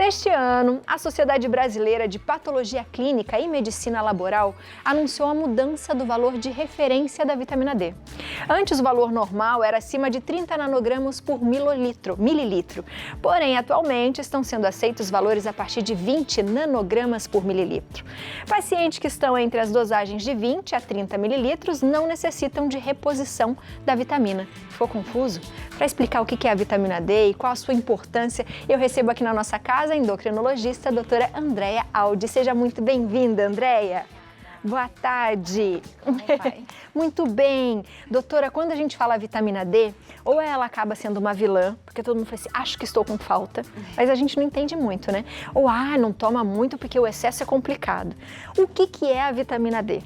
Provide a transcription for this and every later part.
Neste ano, a Sociedade Brasileira de Patologia Clínica e Medicina Laboral anunciou a mudança do valor de referência da vitamina D. Antes, o valor normal era acima de 30 nanogramas por mililitro. Porém, atualmente estão sendo aceitos valores a partir de 20 nanogramas por mililitro. Pacientes que estão entre as dosagens de 20 a 30 mililitros não necessitam de reposição da vitamina. Ficou confuso? Para explicar o que é a vitamina D e qual a sua importância, eu recebo aqui na nossa casa a endocrinologista, a doutora Andréia Aldi. Seja muito bem-vinda, Andréia. Boa tarde. Como vai? Muito bem. Doutora, quando a gente fala vitamina D, ou ela acaba sendo uma vilã, porque todo mundo fala assim, acho que estou com falta, mas a gente não entende muito, né? Ou, não toma muito porque o excesso é complicado. O que é a vitamina D?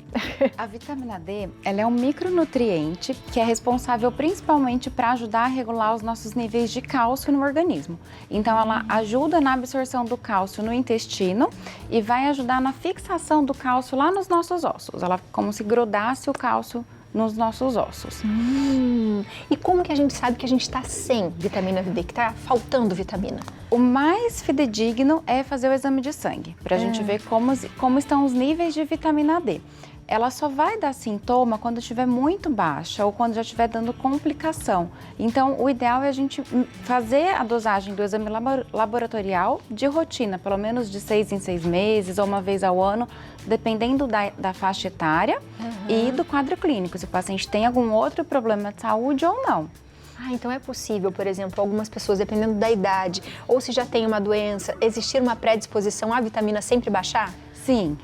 A vitamina D, ela é um micronutriente que é responsável principalmente para ajudar a regular os nossos níveis de cálcio no organismo. Então, ela ajuda na absorção do cálcio no intestino e vai ajudar na fixação do cálcio lá nos nossos ossos. Ela como se grudasse o cálcio nos nossos ossos. E como que a gente sabe que a gente está sem vitamina D, que está faltando vitamina? O mais fidedigno é fazer o exame de sangue, para a gente ver como estão os níveis de vitamina D. Ela só vai dar sintoma quando estiver muito baixa ou quando já estiver dando complicação. Então, o ideal é a gente fazer a dosagem do exame laboratorial de rotina, pelo menos de 6 em 6 meses ou uma vez ao ano, dependendo da faixa etária e do quadro clínico, se o paciente tem algum outro problema de saúde ou não. Então é possível, por exemplo, algumas pessoas, dependendo da idade, ou se já tem uma doença, existir uma predisposição à vitamina sempre baixar? Sim.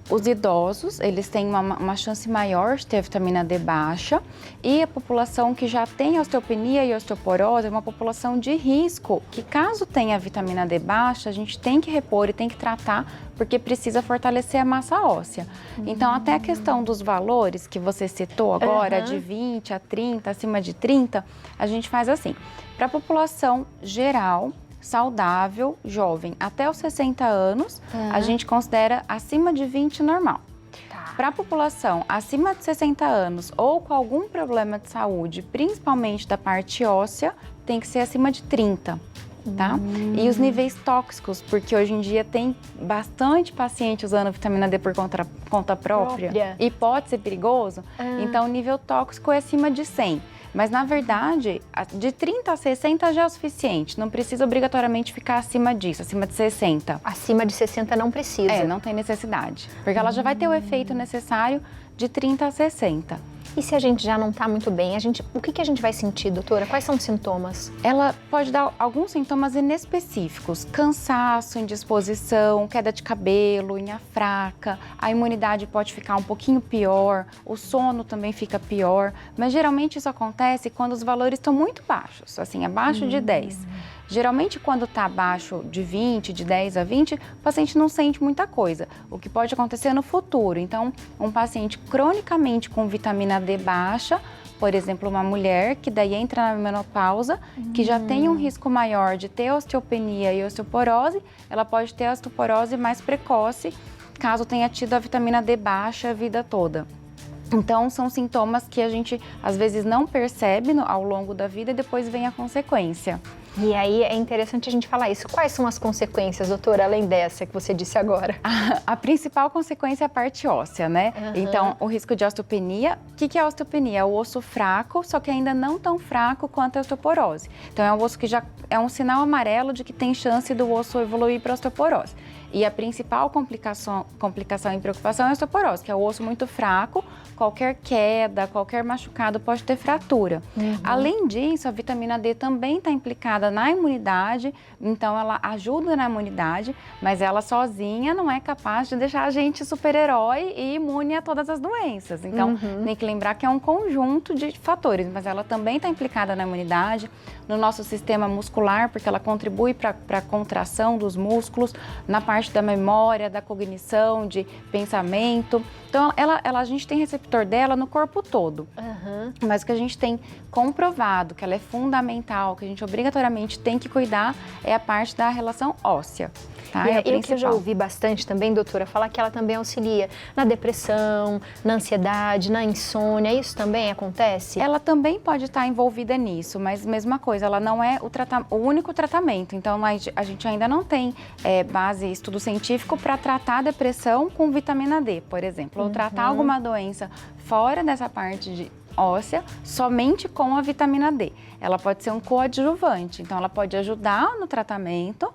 Os idosos, eles têm uma chance maior de ter a vitamina D baixa e a população que já tem osteopenia e osteoporose é uma população de risco, que caso tenha a vitamina D baixa, a gente tem que repor e tem que tratar porque precisa fortalecer a massa óssea. Então, até a questão dos valores que você citou agora, de 20 a 30, acima de 30, a gente faz assim, para a população geral, saudável, jovem, até os 60 anos, a gente considera acima de 20 normal. Para a população acima de 60 anos ou com algum problema de saúde, principalmente da parte óssea, tem que ser acima de 30. Tá? E os níveis tóxicos, porque hoje em dia tem bastante paciente usando vitamina D por conta própria e pode ser perigoso, então o nível tóxico é acima de 100. Mas, na verdade, de 30 a 60 já é o suficiente. Não precisa obrigatoriamente ficar acima disso, acima de 60. Acima de 60 não precisa? Não tem necessidade. Porque ela já vai ter o efeito necessário de 30 a 60. E se a gente já não está muito bem, o que a gente vai sentir, doutora? Quais são os sintomas? Ela pode dar alguns sintomas inespecíficos. Cansaço, indisposição, queda de cabelo, unha fraca. A imunidade pode ficar um pouquinho pior. O sono também fica pior. Mas geralmente isso acontece quando os valores estão muito baixos, assim, abaixo de 10. Geralmente, quando está abaixo de 20, de 10 a 20, o paciente não sente muita coisa, o que pode acontecer no futuro. Então, um paciente cronicamente com vitamina D baixa, por exemplo, uma mulher que daí entra na menopausa, que já tem um risco maior de ter osteopenia e osteoporose, ela pode ter a osteoporose mais precoce, caso tenha tido a vitamina D baixa a vida toda. Então, são sintomas que a gente, às vezes, não percebe ao longo da vida e depois vem a consequência. E aí é interessante a gente falar isso. Quais são as consequências, doutora, além dessa que você disse agora? A principal consequência é a parte óssea, né? Então, o risco de osteopenia. O que é a osteopenia? É o osso fraco, só que ainda não tão fraco quanto a osteoporose. Então, é um osso que já é um sinal amarelo de que tem chance do osso evoluir para osteoporose. E a principal complicação e preocupação é a osteoporose, que é o osso muito fraco, qualquer queda, qualquer machucado pode ter fratura. Além disso, a vitamina D também está implicada na imunidade, então ela ajuda na imunidade, mas ela sozinha não é capaz de deixar a gente super-herói e imune a todas as doenças. Então, tem que lembrar que é um conjunto de fatores, mas ela também está implicada na imunidade, no nosso sistema muscular, porque ela contribui para a contração dos músculos, na parte parte da memória, da cognição, de pensamento. Então, a gente tem receptor dela no corpo todo. Mas o que a gente tem comprovado, que ela é fundamental, que a gente obrigatoriamente tem que cuidar, é a parte da relação óssea. Tá? E o que eu já ouvi bastante também, doutora, falar que ela também auxilia na depressão, na ansiedade, na insônia. Isso também acontece? Ela também pode estar envolvida nisso, mas mesma coisa, ela não é o único tratamento. Então, a gente ainda não tem base, estudo científico para tratar a depressão com vitamina D, por exemplo. Ou tratar alguma doença fora dessa parte óssea somente com a vitamina D. Ela pode ser um coadjuvante, então ela pode ajudar no tratamento,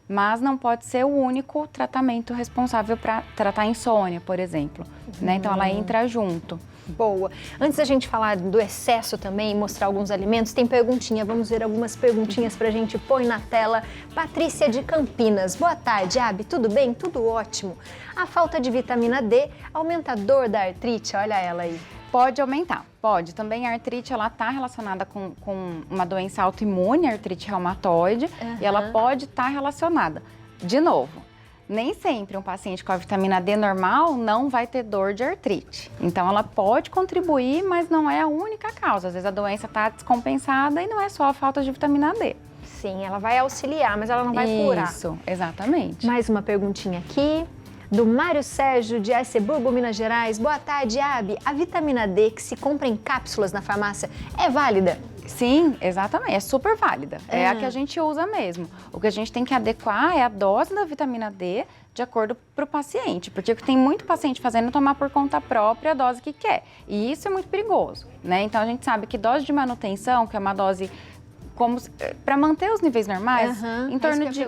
mas não pode ser o único tratamento responsável para tratar a insônia, por exemplo. Né? Então, ela entra junto. Boa. Antes da gente falar do excesso também e mostrar alguns alimentos, tem perguntinha. Vamos ver algumas perguntinhas pra gente. Põe na tela. Patrícia de Campinas. Boa tarde, Abi. Tudo bem? Tudo ótimo. A falta de vitamina D aumenta a dor da artrite? Olha ela aí. Pode aumentar, pode. Também a artrite, ela está relacionada com uma doença autoimune, a artrite reumatoide, e ela pode estar relacionada. De novo, nem sempre um paciente com a vitamina D normal não vai ter dor de artrite. Então, ela pode contribuir, mas não é a única causa. Às vezes a doença está descompensada e não é só a falta de vitamina D. Sim, ela vai auxiliar, mas ela não vai curar. Isso, exatamente. Mais uma perguntinha aqui. Do Mário Sérgio, de Arceburgo, Minas Gerais. Boa tarde, Abi. A vitamina D que se compra em cápsulas na farmácia é válida? Sim, exatamente. É super válida. É a que a gente usa mesmo. O que a gente tem que adequar é a dose da vitamina D de acordo para o paciente. Porque tem muito paciente fazendo tomar por conta própria a dose que quer. E isso é muito perigoso, né? Então, a gente sabe que dose de manutenção, que é uma dose para manter os níveis normais, em torno de...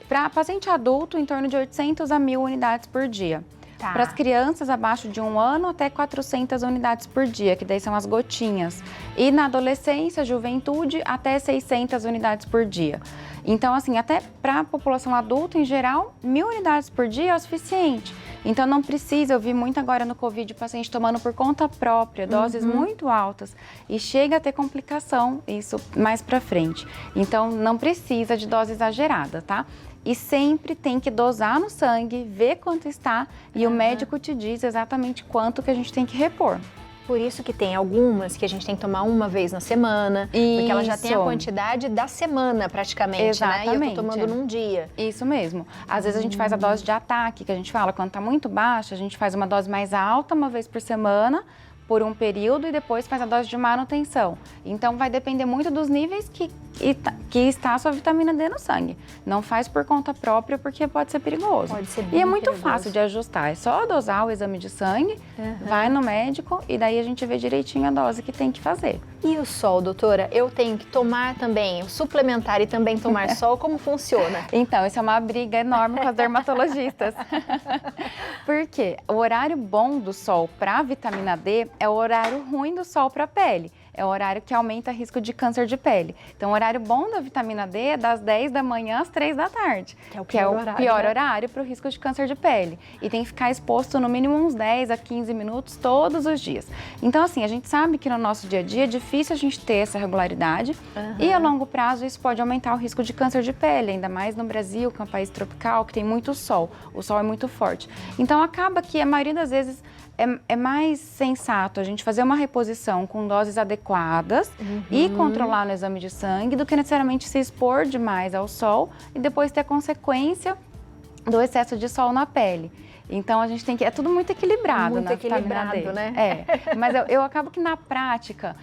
Para paciente adulto, em torno de 800 a 1.000 unidades por dia. Tá. Para as crianças abaixo de 1 ano, até 400 unidades por dia, que daí são as gotinhas. E na adolescência, juventude, até 600 unidades por dia. Então, assim, até para a população adulta, em geral, 1.000 unidades por dia é o suficiente. Então, não precisa, eu vi muito agora no Covid, paciente tomando por conta própria, doses muito altas. E chega a ter complicação, isso mais para frente. Então, não precisa de dose exagerada, tá? E sempre tem que dosar no sangue, ver quanto está e o médico te diz exatamente quanto que a gente tem que repor. Por isso que tem algumas que a gente tem que tomar uma vez na semana, porque ela já tem a quantidade da semana praticamente, exatamente, né? E eu tô tomando num dia. Isso mesmo. Às vezes a gente faz a dose de ataque, que a gente fala, quando tá muito baixa, a gente faz uma dose mais alta uma vez por semana, por um período, e depois faz a dose de manutenção. Então, vai depender muito dos níveis que está a sua vitamina D no sangue. Não faz por conta própria, porque pode ser perigoso. Pode ser bem E é muito perigoso. fácil de ajustar. É só dosar o exame de sangue, vai no médico e daí a gente vê direitinho a dose que tem que fazer. E o sol, doutora? Eu tenho que tomar também, suplementar e também tomar sol, como funciona? Então, isso é uma briga enorme com as dermatologistas. Por quê? O horário bom do sol para a vitamina D é o horário ruim do sol para a pele. É o horário que aumenta o risco de câncer de pele. Então, o horário bom da vitamina D é das 10 da manhã às 3 da tarde. Que é o pior horário para o risco de câncer de pele. E tem que ficar exposto no mínimo uns 10 a 15 minutos todos os dias. Então, assim, a gente sabe que no nosso dia a dia é difícil a gente ter essa regularidade. E a longo prazo isso pode aumentar o risco de câncer de pele, ainda mais no Brasil, que é um país tropical, que tem muito sol. O sol é muito forte. Então, acaba que a maioria das vezes é mais sensato a gente fazer uma reposição com doses adequadas e controlar no exame de sangue do que necessariamente se expor demais ao sol e depois ter a consequência do excesso de sol na pele. Então, a gente tem que... É tudo muito equilibrado, muito equilibrado, né? É, mas eu acabo que na prática...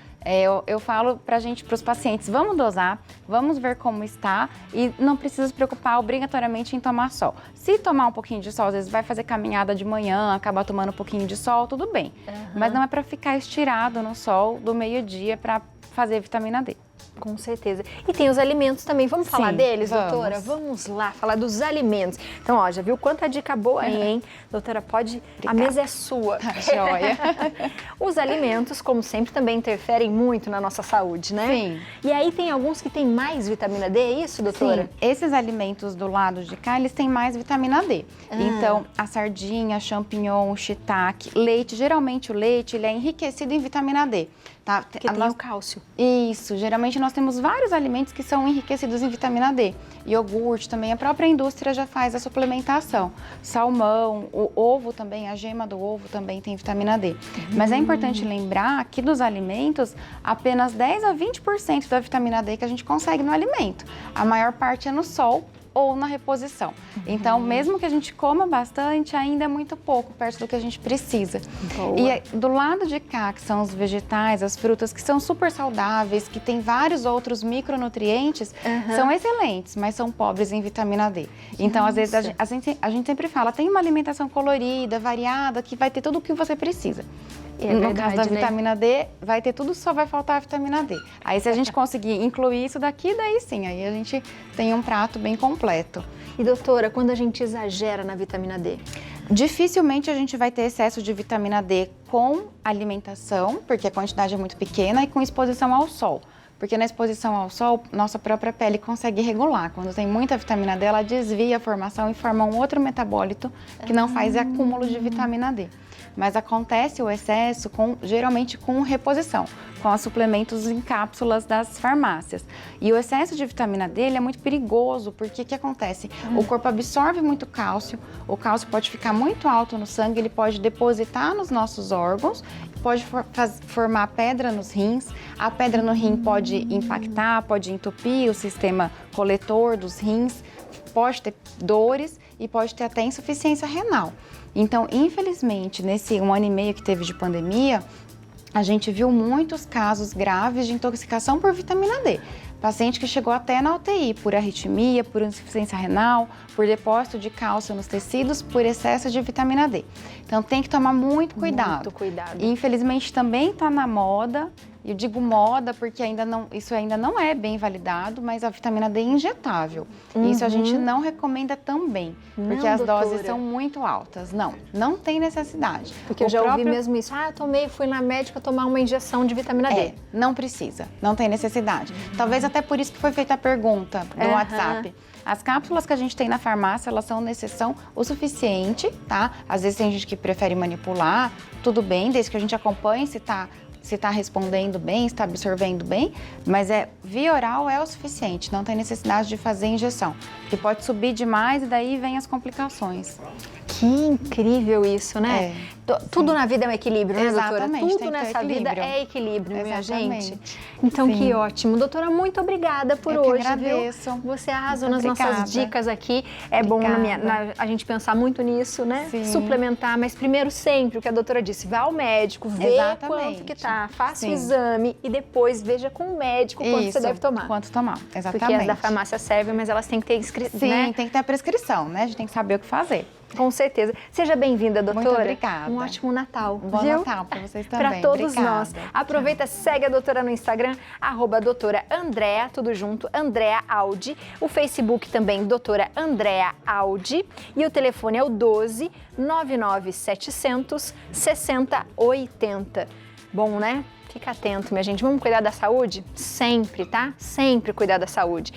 Eu falo para os pacientes, vamos dosar, vamos ver como está e não precisa se preocupar obrigatoriamente em tomar sol. Se tomar um pouquinho de sol, às vezes vai fazer caminhada de manhã, acabar tomando um pouquinho de sol, tudo bem. Mas não é para ficar estirado no sol do meio-dia para fazer vitamina D. Com certeza. E tem os alimentos também. Vamos falar deles, doutora? Vamos lá, falar dos alimentos. Então, ó, já viu quanta dica boa aí, hein? Doutora, pode... Obrigada. A mesa é sua. Joia. Os alimentos, como sempre, também interferem muito na nossa saúde, né? Sim. E aí tem alguns que têm mais vitamina D, é isso, doutora? Sim. Esses alimentos do lado de cá, eles têm mais vitamina D. Então, a sardinha, champignon, shiitake, leite. Geralmente o leite, ele é enriquecido em vitamina D. Tá? Porque tem o cálcio. Isso, geralmente nós temos vários alimentos que são enriquecidos em vitamina D. Iogurte também, a própria indústria já faz a suplementação. Salmão, o ovo também, a gema do ovo também tem vitamina D. Mas é importante lembrar que dos alimentos, apenas 10 a 20% da vitamina D que a gente consegue no alimento. A maior parte é no sol ou na reposição. Então, mesmo que a gente coma bastante, ainda é muito pouco, perto do que a gente precisa. Boa. E do lado de cá, que são os vegetais, as frutas, que são super saudáveis, que tem vários outros micronutrientes, são excelentes, mas são pobres em vitamina D. Então, às vezes, a gente sempre fala, tem uma alimentação colorida, variada, que vai ter tudo o que você precisa. No caso da vitamina D, vai ter tudo, só vai faltar a vitamina D. Aí, se a gente conseguir incluir isso daqui, daí sim, aí a gente tem um prato bem completo. E doutora, quando a gente exagera na vitamina D? Dificilmente a gente vai ter excesso de vitamina D com alimentação, porque a quantidade é muito pequena, e com exposição ao sol. Porque na exposição ao sol, nossa própria pele consegue regular. Quando tem muita vitamina D, ela desvia a formação e forma um outro metabólito que não faz acúmulo de vitamina D. Mas acontece o excesso geralmente com reposição, com os suplementos em cápsulas das farmácias. E o excesso de vitamina D ele é muito perigoso, porque o que acontece? O corpo absorve muito cálcio, o cálcio pode ficar muito alto no sangue, ele pode depositar nos nossos órgãos, pode formar pedra nos rins, a pedra no rim pode impactar, pode entupir o sistema coletor dos rins, pode ter dores e pode ter até insuficiência renal. Então, infelizmente, nesse 1 ano e meio que teve de pandemia, a gente viu muitos casos graves de intoxicação por vitamina D. Paciente que chegou até na UTI por arritmia, por insuficiência renal, por depósito de cálcio nos tecidos, por excesso de vitamina D. Então, tem que tomar muito cuidado. Muito cuidado. E, infelizmente, também está na moda. Eu digo moda porque isso ainda não é bem validado, mas a vitamina D é injetável. Isso a gente não recomenda também, porque as doses são muito altas. Não tem necessidade. Porque eu já ouvi mesmo isso. Eu fui na médica tomar uma injeção de vitamina D. Não precisa, não tem necessidade. Talvez até por isso que foi feita a pergunta no WhatsApp. As cápsulas que a gente tem na farmácia, elas são o suficiente, tá? Às vezes tem gente que prefere manipular, tudo bem, desde que a gente acompanhe se está respondendo bem, se está absorvendo bem, mas via oral é o suficiente, não tem necessidade de fazer injeção, porque pode subir demais e daí vem as complicações. Que incrível isso, né? Tudo na vida é um equilíbrio, né, doutora? Exatamente, Tudo nessa vida é equilíbrio, minha gente. Exatamente. Então, que ótimo. Doutora, muito obrigada por hoje, agradeço. Viu? Você arrasou Muito nas nossas dicas aqui. É bom a gente pensar muito nisso, né? Sim. Suplementar, mas primeiro sempre o que a doutora disse, vá ao médico, vê quanto que tá, faça o exame e depois veja com o médico quanto você deve tomar. Quanto tomar, exatamente. Porque as da farmácia servem, mas elas têm que ter inscrição, Sim, tem que ter a prescrição, né? A gente tem que saber o que fazer. Com certeza. Seja bem-vinda, doutora. Muito obrigada. Um ótimo Natal. Bom Natal para vocês também. Para todos obrigada. nós. Aproveita, segue a doutora no Instagram, @doutora Andréa, tudo junto, Andréa Audi. O Facebook também, doutora Andréa Audi. E o telefone é o 12 99 700 6080. Bom, né? Fica atento, minha gente. Vamos cuidar da saúde? Sempre, tá? Sempre cuidar da saúde.